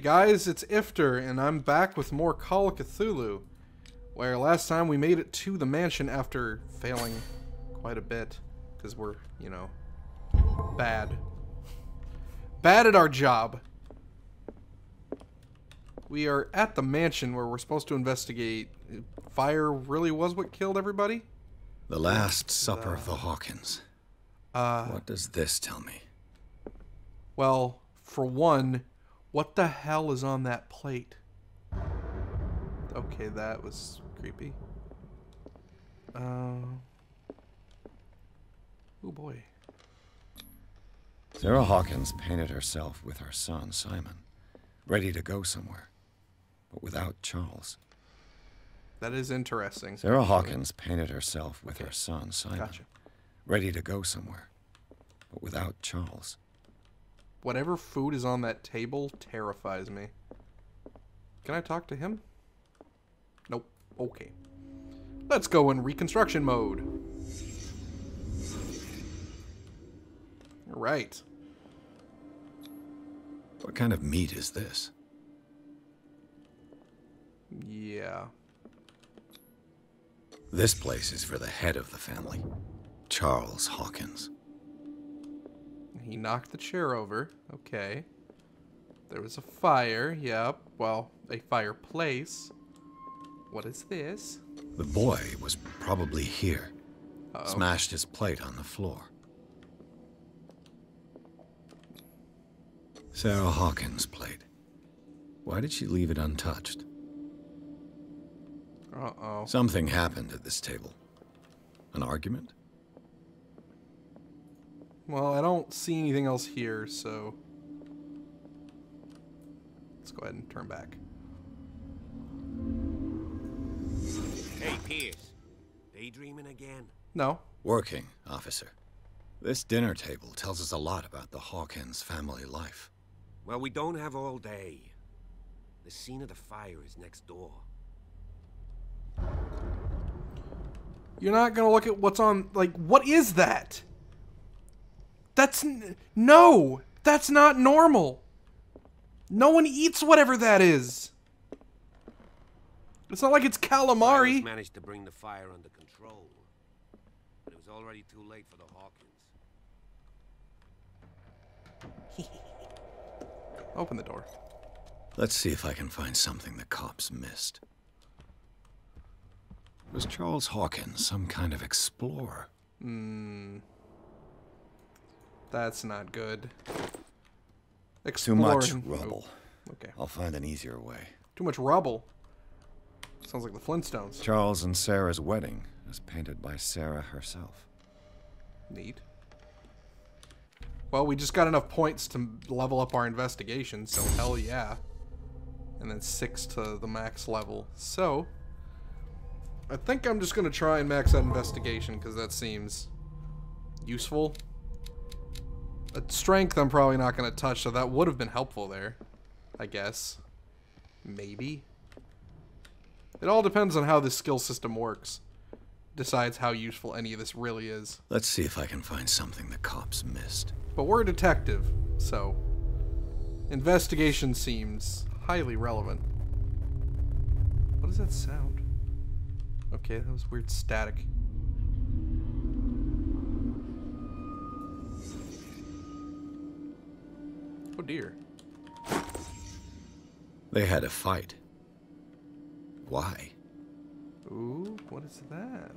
guys, it's Ifter, and I'm back with more Call of Cthulhu, where last time we made it to the mansion after failing quite a bit, because we're, you know, bad. Bad at our job. We are at the mansion where we're supposed to investigate. Fire really was what killed everybody? The Last Supper of the Hawkins. What does this tell me? Well, for one, what the hell is on that plate? Okay, that was creepy. Oh boy. Sarah Hawkins painted herself with her son, Simon, ready to go somewhere, but without Charles. That is interesting. Sarah Hawkins painted herself with her son, Simon, Gotcha. ready to go somewhere, but without Charles. Whatever food is on that table terrifies me. Can I talk to him? Nope. Okay. Let's go in reconstruction mode. Alright. What kind of meat is this? Yeah. This place is for the head of the family, Charles Hawkins. He knocked the chair over. Okay. There was a fire. Yep. Well, a fireplace. What is this? The boy was probably here. Uh-oh. Smashed his plate on the floor. Sarah Hawkins' plate. Why did she leave it untouched? Uh-oh. Something happened at this table. An argument? Well, I don't see anything else here, so let's go ahead and turn back. Hey, Pierce. Daydreaming again? No. Working, officer. This dinner table tells us a lot about the Hawkins family life. Well, we don't have all day. The scene of the fire is next door. You're not gonna look at what's on, like, what is that? No! That's not normal! No one eats whatever that is! It's not like it's calamari! Silas managed to bring the fire under control, but it was already too late for the Hawkins. Open the door. Let's see if I can find something the cops missed. Was Charles Hawkins some kind of explorer? That's not good. Too much Exploring. rubble. Oh, okay. I'll find an easier way. Too much rubble. Sounds like the Flintstones. Charles and Sarah's wedding, as painted by Sarah herself. Neat. Well, we just got enough points to level up our investigation, so hell yeah. And then 6 to the max level. So, I think I'm just going to try and max out investigation, because that seems useful. Strength I'm probably not going to touch, so that would have been helpful there, I guess. Maybe. It all depends on how this skill system works. Decides how useful any of this really is. Let's see if I can find something the cops missed. But we're a detective, so investigation seems highly relevant. What does that sound? Okay, that was weird static. Oh dear. They had a fight. Why? Ooh, what is that?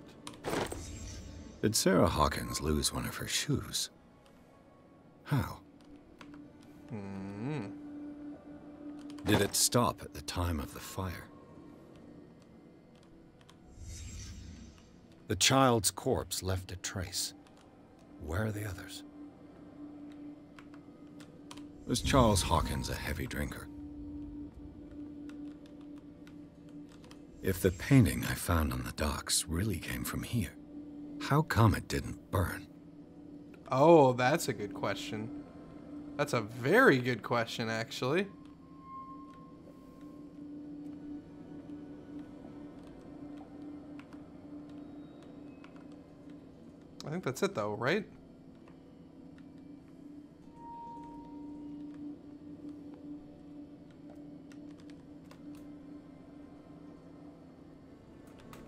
Did Sarah Hawkins lose one of her shoes? How? Did it stop at the time of the fire? The child's corpse left a trace. Where are the others? Was Charles Hawkins a heavy drinker? If the painting I found on the docks really came from here, how come it didn't burn? Oh, that's a good question. That's a very good question, actually. I think that's it, though, right?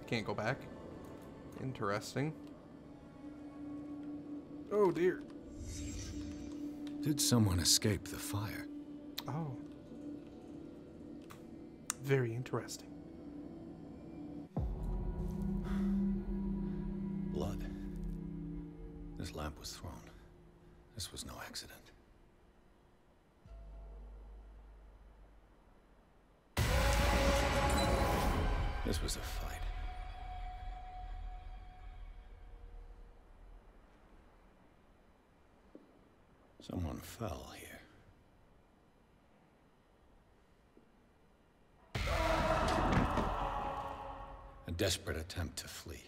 Can't go back. Interesting. Oh dear. Did someone escape the fire? Oh. Very interesting. Blood. This lamp was thrown. This was no accident. This was a fight. Someone fell here. A desperate attempt to flee.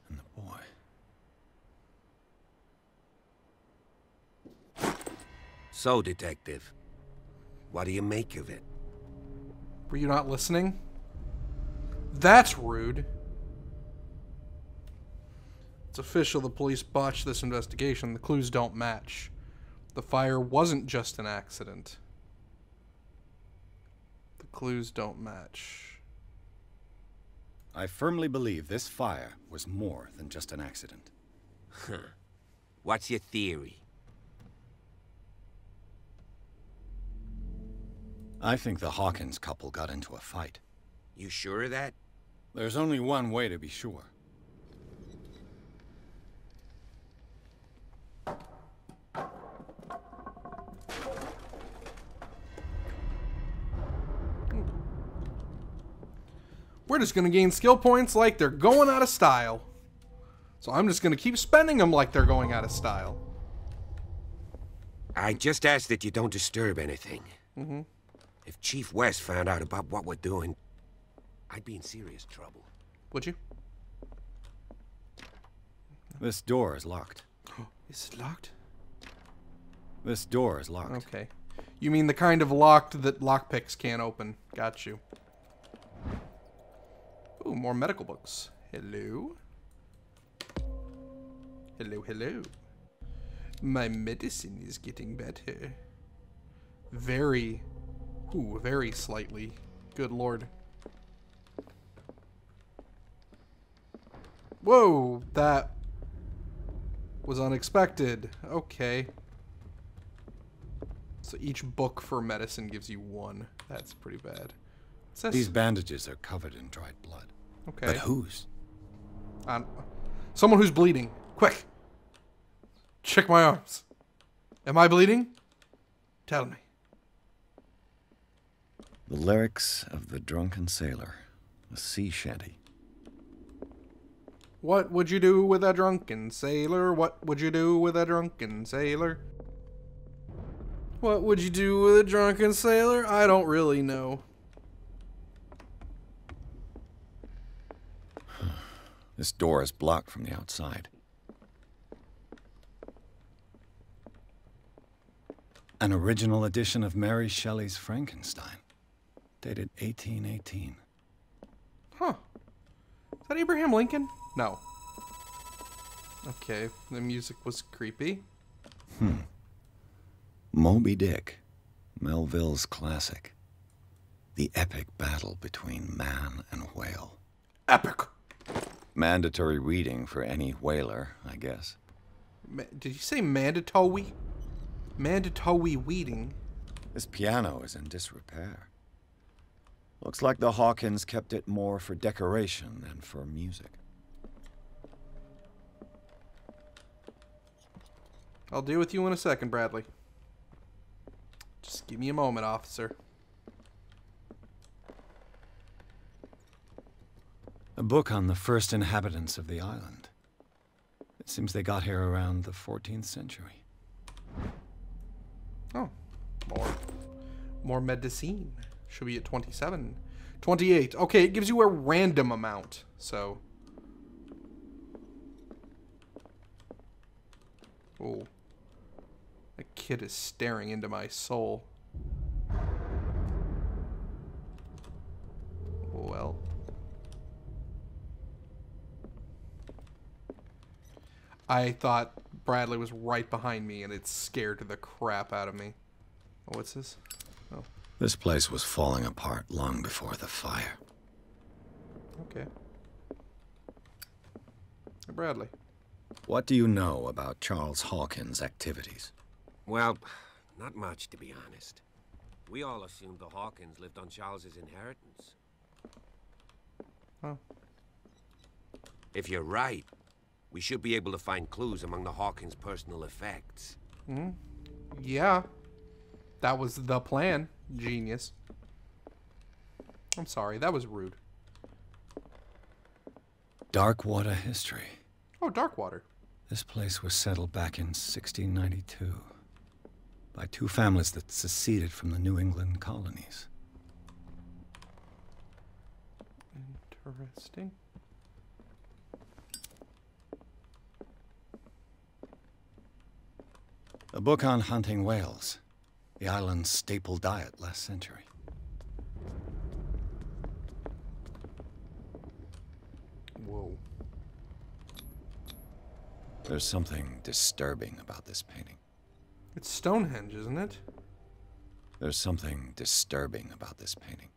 And the boy. So, Detective, what do you make of it? Were you not listening? That's rude. It's official, the police botched this investigation. The clues don't match. The fire wasn't just an accident. The clues don't match. I firmly believe this fire was more than just an accident. Huh. What's your theory? I think the Hawkins couple got into a fight. You sure of that? There's only one way to be sure. We're just going to gain skill points like they're going out of style. So I'm just going to keep spending them like they're going out of style. I just ask that you don't disturb anything. Mm-hmm. If Chief West found out about what we're doing, I'd be in serious trouble. Would you? This door is locked. Is it locked? This door is locked. Okay. You mean the kind of locked that lockpicks can't open. Got you. Ooh, more medical books. Hello? Hello, hello. My medicine is getting better. Very... Ooh, very slightly. Good lord. Whoa, that was unexpected. Okay. So each book for medicine gives you one. That's pretty bad. These bandages are covered in dried blood. Okay. But whose? Someone who's bleeding. Quick. Check my arms. Am I bleeding? Tell me. The lyrics of the drunken sailor. A sea shanty. What would you do with a drunken sailor? What would you do with a drunken sailor? What would you do with a drunken sailor? I don't really know. This door is blocked from the outside. An original edition of Mary Shelley's Frankenstein, dated 1818. Huh. Is that Abraham Lincoln? No. Okay, the music was creepy. Moby Dick, Melville's classic. The epic battle between man and whale. Epic! Mandatory reading for any whaler, I guess. Did you say mandatory? Mandatory weeding. This piano is in disrepair. Looks like the Hawkins kept it more for decoration than for music. I'll deal with you in a second, Bradley. Just give me a moment, officer. A book on the first inhabitants of the island. It seems they got here around the 14th century. Oh, more medicine. Should be at 27. 28. Okay, it gives you a random amount, so. Oh. A kid is staring into my soul. Well. I thought Bradley was right behind me, and it scared the crap out of me. Oh, what's this? Oh. This place was falling apart long before the fire. Okay. Hey, Bradley. What do you know about Charles Hawkins' activities? Well, not much, to be honest. We all assumed the Hawkins lived on Charles's inheritance. Oh. If you're right, we should be able to find clues among the Hawkins' personal effects. Hmm. Yeah. That was the plan. Genius. I'm sorry, that was rude. Darkwater history. Oh, Darkwater. This place was settled back in 1692 by two families that seceded from the New England colonies. Interesting. A book on hunting whales, the island's staple diet last century. Whoa. There's something disturbing about this painting. It's Stonehenge, isn't it? There's something disturbing about this painting.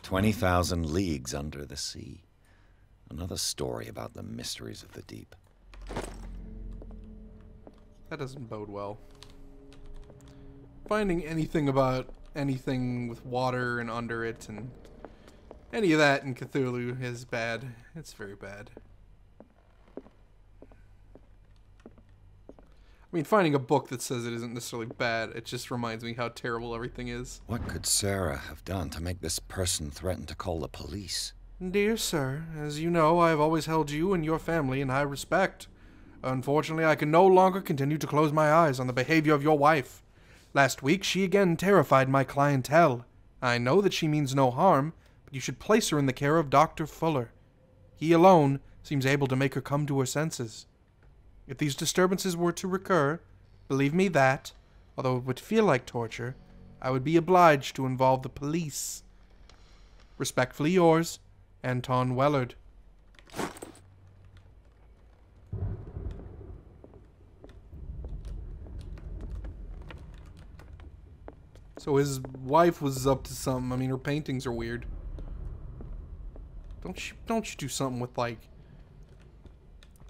20,000 leagues under the sea. Another story about the mysteries of the deep. That doesn't bode well. Finding anything about anything with water and under it and any of that in Cthulhu is bad. It's very bad. I mean, finding a book that says it isn't necessarily bad, it just reminds me how terrible everything is. What could Sarah have done to make this person threaten to call the police? Dear sir, as you know, I have always held you and your family in high respect. Unfortunately, I can no longer continue to close my eyes on the behavior of your wife. Last week, she again terrified my clientele. I know that she means no harm, but you should place her in the care of Dr. Fuller. He alone seems able to make her come to her senses. If these disturbances were to recur, believe me that, although it would feel like torture, I would be obliged to involve the police. Respectfully yours, Anton Wellard. So his wife was up to something. I mean, her paintings are weird. Don't you do something with, like,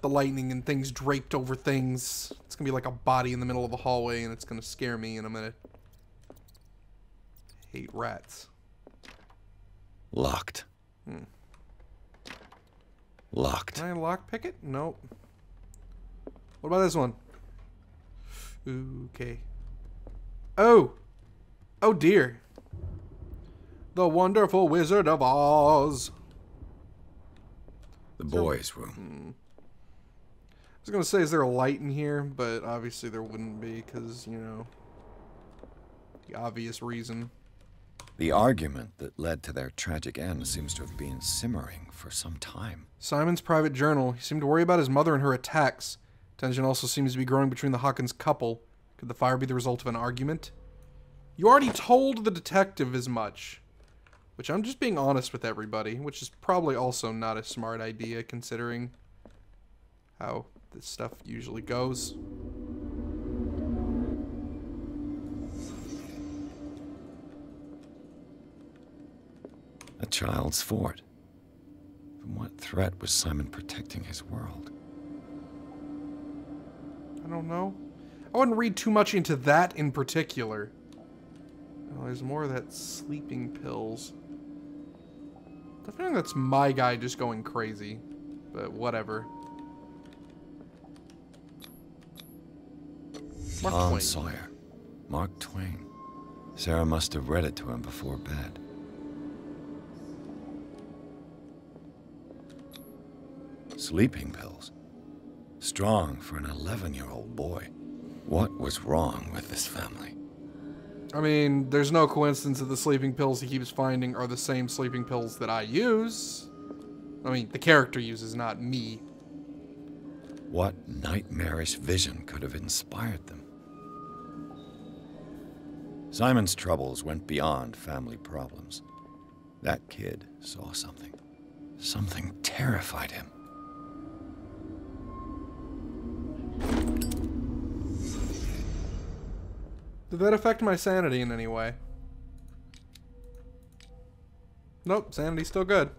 the lightning and things draped over things. It's gonna be like a body in the middle of a hallway, and it's gonna scare me in a minute. Hate rats. Locked. Locked. Can I lockpick it? Nope. What about this one? Okay. Oh! Oh dear. The Wonderful Wizard of Oz. The boys' room. I was gonna say, is there a light in here? But obviously there wouldn't be, because, you know, the obvious reason. The argument that led to their tragic end seems to have been simmering for some time. Simon's private journal. He seemed to worry about his mother and her attacks. Tension also seems to be growing between the Hawkins couple. Could the fire be the result of an argument? You already told the detective as much. Which I'm just being honest with everybody, which is probably also not a smart idea considering how this stuff usually goes. A child's fort. From what threat was Simon protecting his world? I don't know. I wouldn't read too much into that in particular. Oh, there's more of that sleeping pills. I feel like that's my guy just going crazy. But whatever. Mark Tom Twain. Sawyer. Mark Twain. Sarah must have read it to him before bed. Sleeping pills. Strong for an 11-year-old boy. What was wrong with this family? I mean, there's no coincidence that the sleeping pills he keeps finding are the same sleeping pills that I use. I mean, the character uses, not me. What nightmarish vision could have inspired them? Simon's troubles went beyond family problems. That kid saw something. Something terrible. terrified him. Did that affect my sanity in any way? Nope, sanity's still good.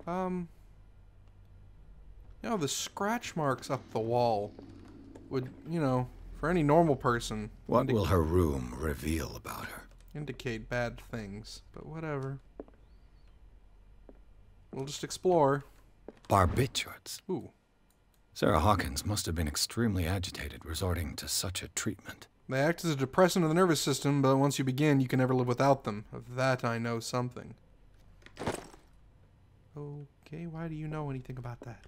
You know, the scratch marks up the wall would, you know, for any normal person... What will her room reveal about her? Indicate bad things, but whatever. We'll just explore. Barbiturates. Ooh. Sarah Hawkins must have been extremely agitated resorting to such a treatment. They act as a depressant of the nervous system, but once you begin, you can never live without them. Of that I know something. Okay, why do you know anything about that?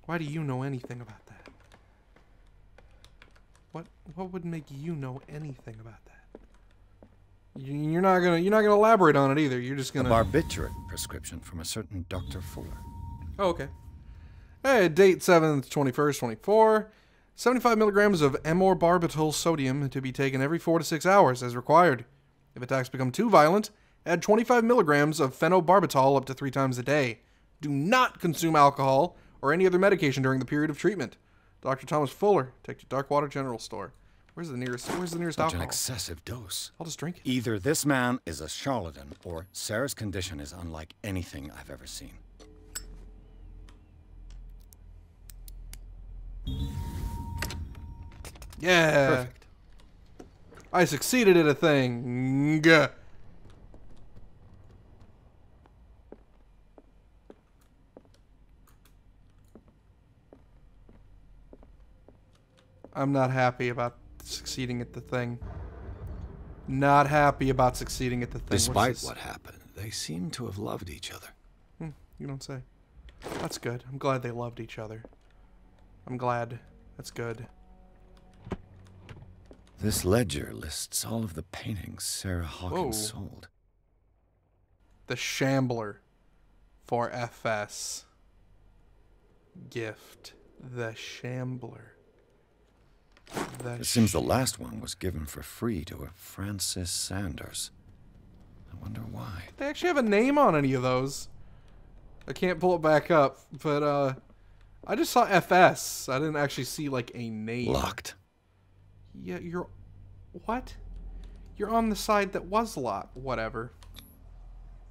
Why do you know anything about that? What would make you know anything about that? You're not gonna elaborate on it either. You're just gonna... A barbiturate prescription from a certain Dr. Fuller. Oh, okay. Hey, date 7th, 21st, 24. 75 milligrams of amorbarbital sodium to be taken every 4 to 6 hours as required. If attacks become too violent, add 25 milligrams of phenobarbital up to 3 times a day. Do not consume alcohol or any other medication during the period of treatment. Dr. Thomas Fuller, take to Darkwater General Store. Where's the nearest Such alcohol? an excessive dose. I'll just drink it. Either this man is a charlatan, or Sarah's condition is unlike anything I've ever seen. Yeah. Perfect. I succeeded at a thing. Gah. I'm not happy about succeeding at the thing. Not happy about succeeding at the thing. Despite what happened, they seem to have loved each other. You don't say. That's good. I'm glad they loved each other. I'm glad. That's good. This ledger lists all of the paintings Sarah Hawkins sold. The Shambler for FS. Gift. The Shambler. It seems the last one was given for free to a Francis Sanders. I wonder why. They actually have a name on any of those. I can't pull it back up, but I just saw FS. I didn't actually see like a name. Locked. Yeah, you're... What? You're on the side that was locked. Whatever.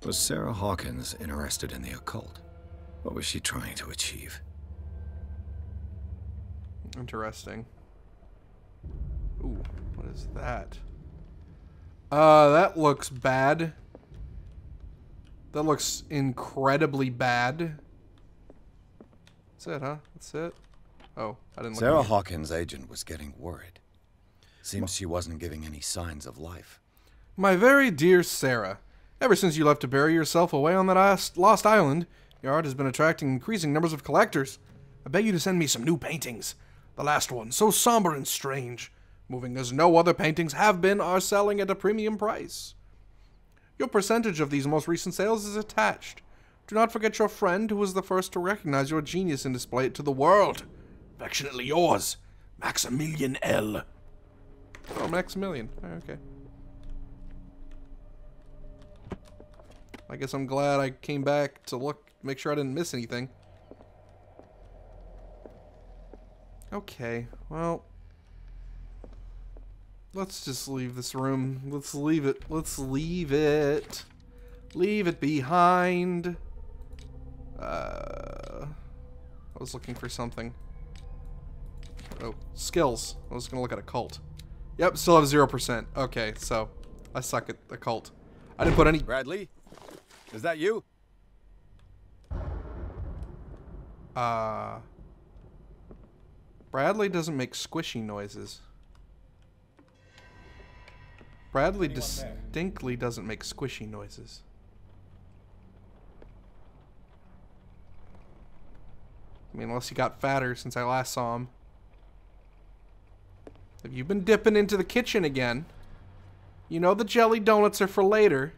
Was Sarah Hawkins interested in the occult? What was she trying to achieve? Interesting. Ooh, what is that? That looks bad. That looks incredibly bad. That's it, huh? That's it? Oh, I didn't look. Sarah Hawkins' agent was getting worried. Seems she wasn't giving any signs of life. My very dear Sarah, ever since you left to bury yourself away on that lost island, your art has been attracting increasing numbers of collectors. I beg you to send me some new paintings. The last one, so somber and strange, moving as no other paintings have been, are selling at a premium price. Your percentage of these most recent sales is attached. Do not forget your friend who was the first to recognize your genius and display it to the world. Affectionately yours, Maximilian L. Oh, Maximilian. Okay. I guess I'm glad I came back to look, make sure I didn't miss anything. Okay, well, let's just leave this room. Let's leave it. Let's leave it. Leave it behind. I was looking for something. Oh, skills. I was gonna look at occult. Yep, still have 0%. Okay, so I suck at occult. I didn't put any. Bradley? Is that you? Bradley doesn't make squishy noises. Bradley distinctly doesn't make squishy noises. I mean, unless he got fatter since I last saw him. Have you been dipping into the kitchen again? You know the jelly donuts are for later.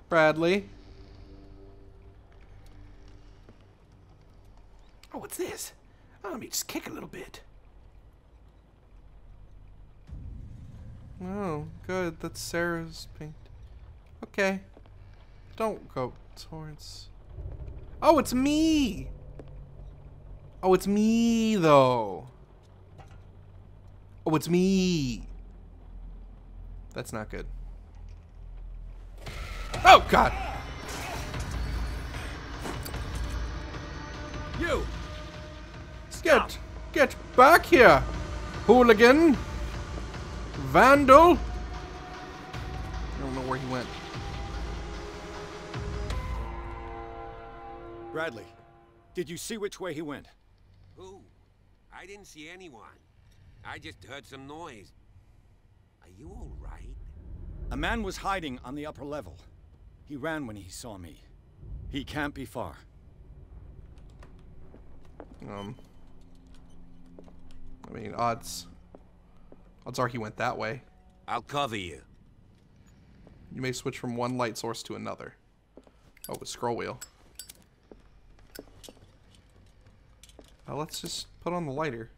Bradley? Oh, what's this? Oh, let me just kick a little bit. Oh, good. That's Sarah's paint. Okay. Don't go towards... Oh, it's me! Oh, it's me, though. Oh, it's me. That's not good. Oh, God! You! Get back here, hooligan! Vandal! I don't know where he went. Bradley, did you see which way he went? Who? I didn't see anyone. I just heard some noise. Are you all right? A man was hiding on the upper level. He ran when he saw me. He can't be far. I mean, odds are he went that way. I'll cover you. You may switch from one light source to another. Oh, with scroll wheel. Let's just put on the lighter.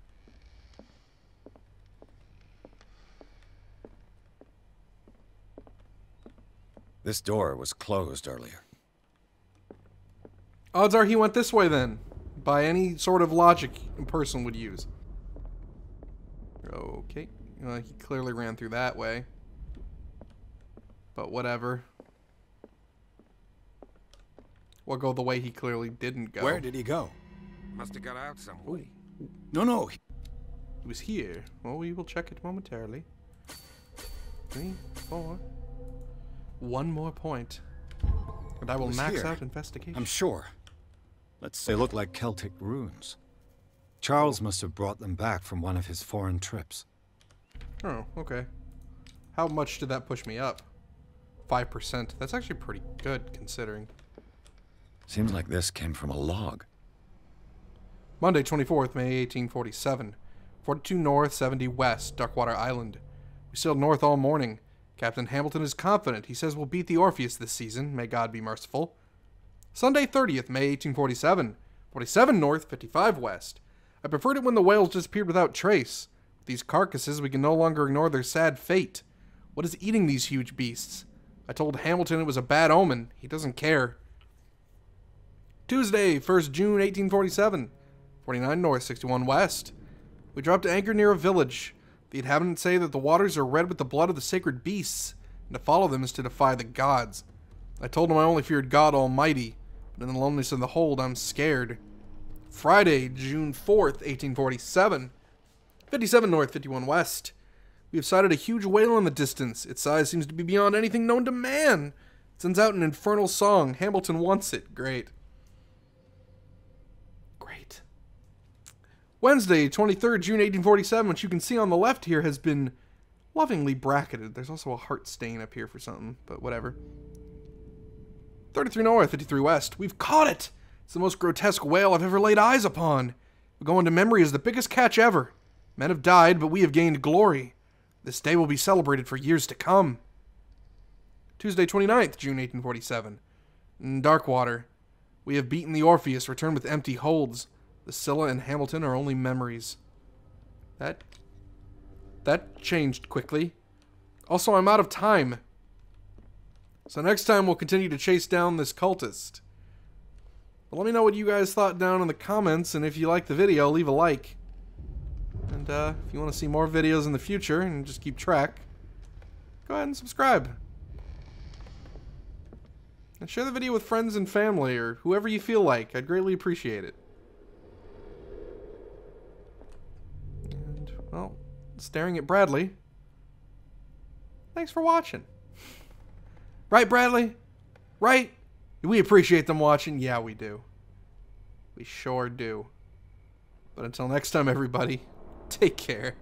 This door was closed earlier. Odds are he went this way then, by any sort of logic a person would use. Okay, he clearly ran through that way. But whatever. We'll go the way he clearly didn't go. Where did he go? Must have got out some way. No. He was here. Well, we will check it momentarily. 3, 4. One more point. And I will max out investigation. I'm sure. They look like Celtic runes. Charles must have brought them back from one of his foreign trips. Oh, okay. How much did that push me up? 5%. That's actually pretty good, considering. Seems like this came from a log. Monday, 24th, May 1847. 42 north, 70 west, Darkwater Island. We sailed north all morning. Captain Hamilton is confident. He says we'll beat the Orpheus this season. May God be merciful. Sunday, 30th, May 1847. 47 north, 55 west. I preferred it when the whales disappeared without trace. With these carcasses, we can no longer ignore their sad fate. What is eating these huge beasts? I told Hamilton it was a bad omen. He doesn't care. Tuesday, 1st June, 1847. 49 north, 61 west. We dropped anchor near a village. The inhabitants say that the waters are red with the blood of the sacred beasts, and to follow them is to defy the gods. I told them I only feared God Almighty, but in the loneliness of the hold, I'm scared. Friday, June 4th, 1847. 57 north, 51 west. We have sighted a huge whale in the distance. Its size seems to be beyond anything known to man. It sends out an infernal song. Hamilton wants it. Great. Wednesday, 23rd June 1847, which you can see on the left here, has been lovingly bracketed. There's also a heart stain up here for something, but whatever. 33 north, 53 west. We've caught it! It's the most grotesque whale I've ever laid eyes upon. We go into memory as the biggest catch ever. Men have died, but we have gained glory. This day will be celebrated for years to come. Tuesday, 29th June 1847. In Darkwater. We have beaten the Orpheus, returned with empty holds. The Scylla and Hamilton are only memories. That changed quickly. Also, I'm out of time. So next time we'll continue to chase down this cultist. But let me know what you guys thought down in the comments, and if you liked the video, leave a like. And if you want to see more videos in the future and just keep track, go ahead and subscribe. And share the video with friends and family, or whoever you feel like. I'd greatly appreciate it. Well, staring at Bradley. Thanks for watching. Right, Bradley? Right? We appreciate them watching. Yeah, we do. We sure do. But until next time, everybody, take care.